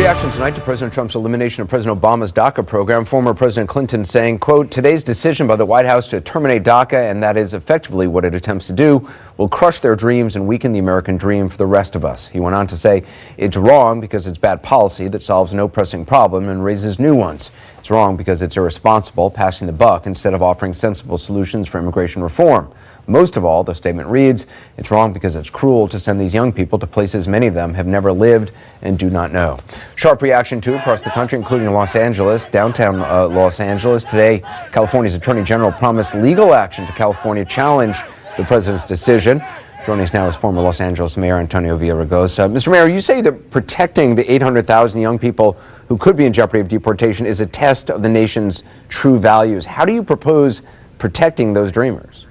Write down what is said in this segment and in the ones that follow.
reaction tonight to President Trump's elimination of President Obama's DACA program. Former President Clinton saying, quote, "Today's decision by the White House to terminate DACA, and that is effectively what it attempts to do, will crush their dreams and weaken the American dream for the rest of us." He went on to say, "It's wrong because it's bad policy that solves no pressing problem and raises new ones. It's wrong because it's irresponsible, passing the buck instead of offering sensible solutions for immigration reform. Most of all," the statement reads, "it's wrong because it's cruel to send these young people to places many of them have never lived and do not know." Sharp reaction to across the country, including Los Angeles, downtown Los Angeles. Today, California's Attorney General promised legal action to California challenge the president's decision. Joining us now is former Los Angeles Mayor Antonio Villaraigosa. Mr. Mayor, you say that protecting the 800,000 young people who could be in jeopardy of deportation is a test of the nation's true values. How do you propose protecting those dreamers?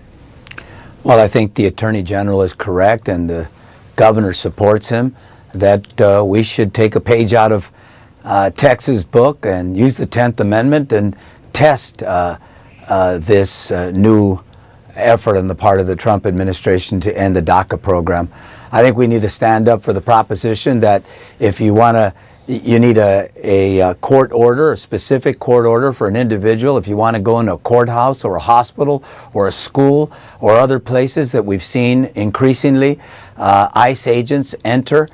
Well, I think the Attorney General is correct, and the governor supports him, that we should take a page out of Texas' book and use the 10th Amendment and test this new effort on the part of the Trump administration to end the DACA program. I think we need to stand up for the proposition that if you want to, you need a court order, a specific court order for an individual. If you want to go into a courthouse or a hospital or a school or other places that we've seen increasingly ICE agents enter,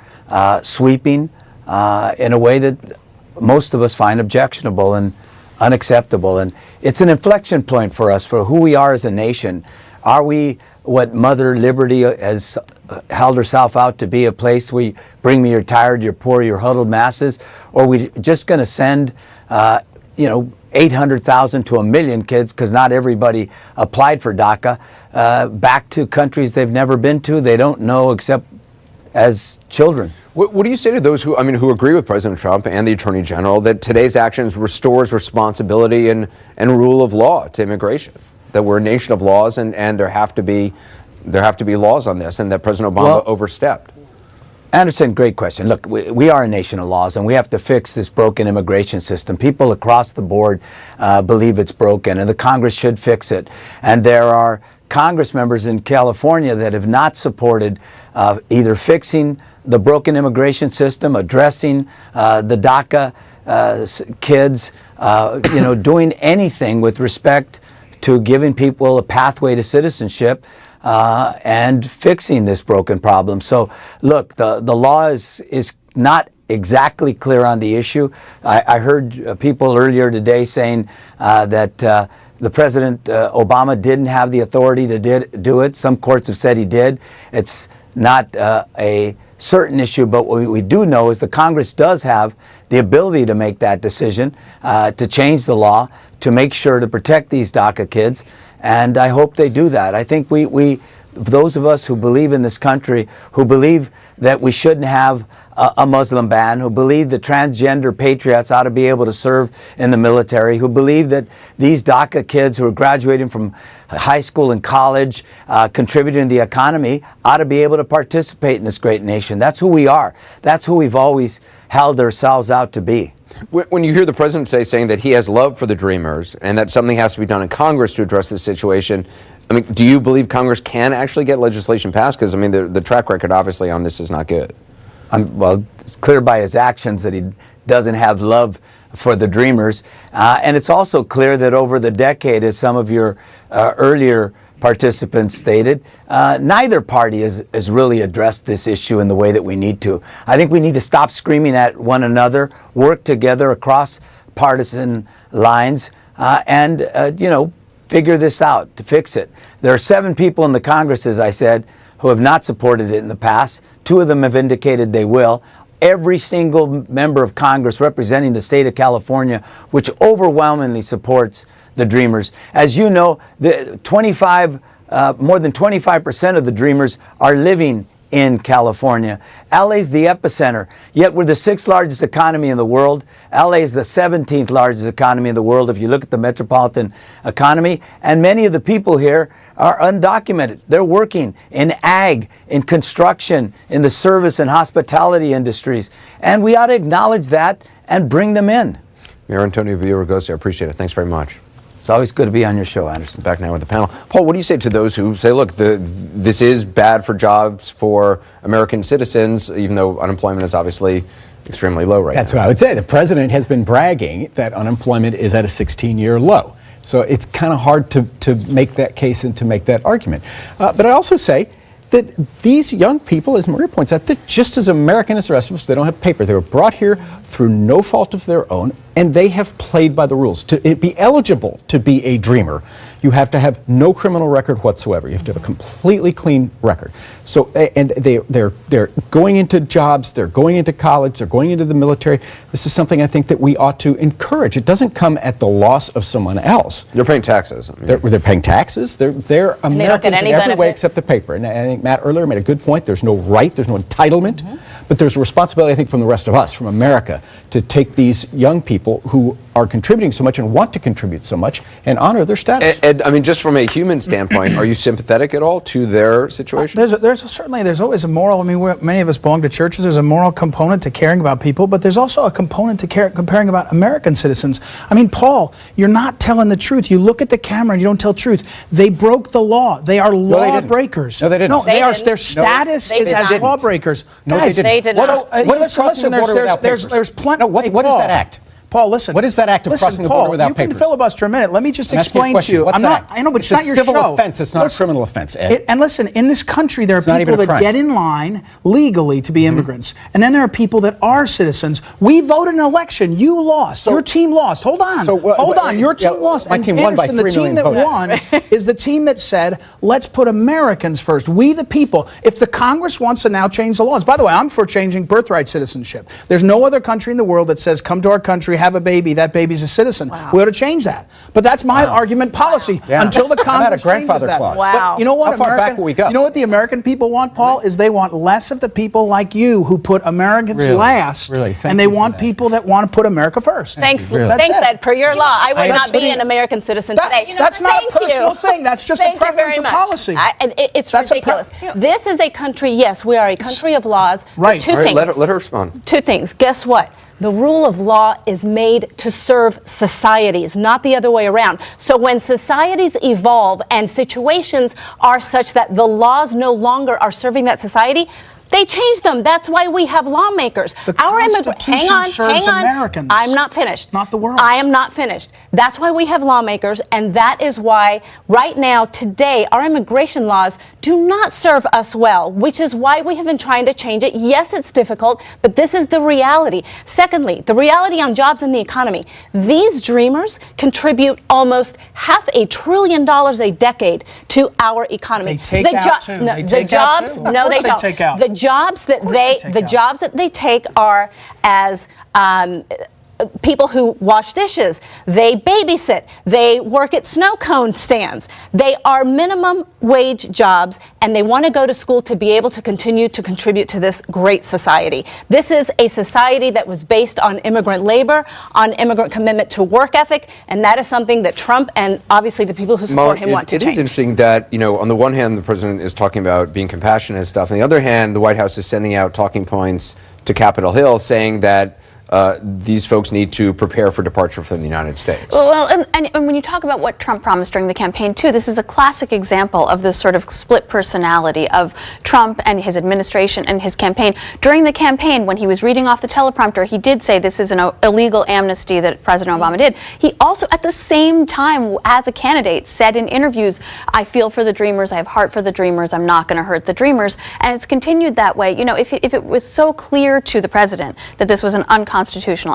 sweeping in a way that most of us find objectionable and unacceptable. And it's an inflection point for us for who we are as a nation. Are we what Mother Liberty has held herself out to be, a place where you bring me your tired, your poor, your huddled masses? Or are we just going to send 800,000 to 1 million kids, because not everybody applied for DACA, back to countries they've never been to, they don't know except as children? What do you say to those who agree with President Trump and the Attorney General that today's actions restores responsibility and rule of law to immigration? That we're a nation of laws, and there have to be laws on this, and that President Obama overstepped. Anderson, great question. Look, we are a nation of laws, and we have to fix this broken immigration system. People across the board believe it's broken, and the Congress should fix it. And there are Congress members in California that have not supported either fixing the broken immigration system, addressing the DACA kids, doing anything with respect to giving people a pathway to citizenship and fixing this broken problem. So, look, the law is not exactly clear on the issue. I heard people earlier today saying that the President Obama didn't have the authority to do it. Some courts have said he did. It's not a certain issue, but what we do know is the Congress does have the ability to make that decision, to change the law, to make sure to protect these DACA kids, and I hope they do that. I think we those of us who believe in this country, who believe that we shouldn't have a Muslim ban, who believe that transgender patriots ought to be able to serve in the military, who believe that these DACA kids who are graduating from high school and college, contributing to the economy, ought to be able to participate in this great nation. That's who we are. That's who we've always held ourselves out to be. When you hear the president saying that he has love for the dreamers and that something has to be done in Congress to address this situation, do you believe Congress can actually get legislation passed? Because, the track record obviously on this is not good. Well, it's clear by his actions that he doesn't have love for the dreamers. And it's also clear that over the decade, as some of your earlier participants stated, neither party has really addressed this issue in the way that we need to. I think we need to stop screaming at one another, work together across partisan lines, and figure this out to fix it. There are 7 people in the Congress, as I said, who have not supported it in the past. 2 of them have indicated they will. Every single member of Congress representing the state of California, which overwhelmingly supports the dreamers. As you know, more than 25% of the dreamers are living in California. LA's the epicenter, yet we're the 6th largest economy in the world. LA is the 17th largest economy in the world if you look at the metropolitan economy. And many of the people here are undocumented. They're working in ag, in construction, in the service and hospitality industries. And we ought to acknowledge that and bring them in. Mayor Antonio Villaraigosa, I appreciate it. Thanks very much. It's always good to be on your show, Anderson. Back now with the panel. Paul, what do you say to those who say, look, this is bad for jobs for American citizens, even though unemployment is obviously extremely low right That's now. what I would say. The president has been bragging that unemployment is at a 16-year low. So it's kind of hard to make that case and to make that argument. But I also say that these young people, as Maria points out, they're just as American as the rest of us. They don't have paper. They were brought here through no fault of their own, and they have played by the rules. To be eligible to be a dreamer, you have to have no criminal record whatsoever. You have to have a completely clean record. So, and they're going into jobs, they're going into college, they're going into the military. This is something I think that we ought to encourage. It doesn't come at the loss of someone else. They're paying taxes. They're paying taxes. They're Americans in every way except the paper. And I think Matt earlier made a good point. There's no right, there's no entitlement, but there's a responsibility, I think, from the rest of us, from America, to take these young people who are contributing so much and want to contribute so much and honor their status. Ed, I mean, just from a human standpoint, are you sympathetic at all to their situation? There's always a moral. I mean, many of us belong to churches. There's a moral component to caring about people, but there's also a component to caring about American citizens. I mean, Paul, you're not telling the truth. You look at the camera and you don't tell truth. They broke the law. They are lawbreakers. No, they didn't. No, They are. didn't. Their status is as lawbreakers. No, Guys, they didn't. They did not. Listen. There's plenty. No, what is Paul, that act? Paul, listen. What is that act of crossing the border Paul, without papers? You can filibuster a minute. Let me just I'm asking you a explain to question. you. What's that act? I know, but it's not your a civil show. offense. It's not a criminal offense, Ed. And listen, in this country, there are not even people a that crime. get in line legally to be immigrants. And then there are people that are citizens. We voted in an election. You lost. Your team lost. Hold on. Hold on. Your team lost. My team won by 3 million the team that votes. won is the team that said, let's put Americans first. We the people. If the Congress wants to now change the laws. By the way, I'm for changing birthright citizenship. There's no other country in the world that says, come to our country, have a baby, that baby's a citizen. Wow. We ought to change that. But that's my argument policy until the Congress grandfather changes that. clause. Wow. But you know what? How far back will we go? You know what the American people want, Paul, is they want less of the people like you who put Americans last. Really? Thank and they you for want that. people that want to put America first. Thanks, Really? thanks, That's it. Ed. Per your law, I would not be pretty- an American citizen today. That's not a Thank personal you. thing. That's just a Thank you preference very of much. policy. It's That's ridiculous. This is a country, yes, we are a country of laws. but Right. Two All right, things. let her respond. Two things. Guess what? The rule of law is made to serve societies, not the other way around. So when societies evolve and situations are such that the laws no longer are serving that society, they change them. That's why we have lawmakers. The Constitution serves Americans, I'm not finished. not the world. I am not finished. That's why we have lawmakers, and that is why right now, today, our immigration laws do not serve us well, which is why we have been trying to change it. Yes, it's difficult, but this is the reality. Secondly, the reality on jobs and the economy. These dreamers contribute almost $500 billion a decade to our economy. They take out, too. No, They the take out, jobs, too. no, Of they course they don't. take out. The jobs that take out. jobs that they take are as people who wash dishes, they babysit, they work at snow cone stands. They are minimum wage jobs, and they want to go to school to be able to continue to contribute to this great society. This is a society that was based on immigrant labor, on immigrant commitment to work ethic, and that is something that Trump and obviously the people who support him want to It change. is interesting that, on the one hand, the president is talking about being compassionate and stuff. On the other hand, the White House is sending out talking points to Capitol Hill saying that these folks need to prepare for departure from the United States. Well, and when you talk about what Trump promised during the campaign, too, this is a classic example of this sort of split personality of Trump and his administration and his campaign. During the campaign, when he was reading off the teleprompter, he did say this is an illegal amnesty that President Obama did. He also, at the same time, as a candidate, said in interviews, I feel for the dreamers, I have heart for the dreamers, I'm not going to hurt the dreamers. And it's continued that way. If it was so clear to the president that this was an unconstitutional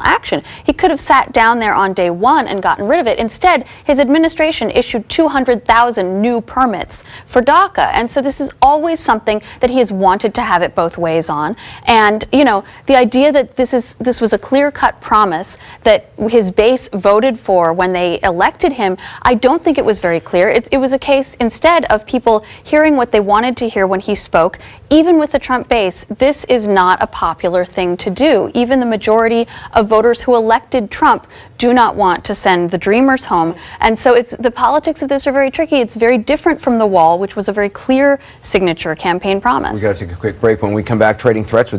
action, he could have sat down there on day one and gotten rid of it. Instead, his administration issued 200,000 new permits for DACA. And so this is always something that he has wanted to have it both ways on. And, the idea that this was a clear-cut promise that his base voted for when they elected him, I don't think it was very clear. It was a case instead of people hearing what they wanted to hear when he spoke. Even with the Trump base, this is not a popular thing to do. Even the majority of voters who elected Trump do not want to send the dreamers home. And so the politics of this are very tricky. It's very different from the wall, which was a very clear signature campaign promise. We got to take a quick break. When we come back, trading threats with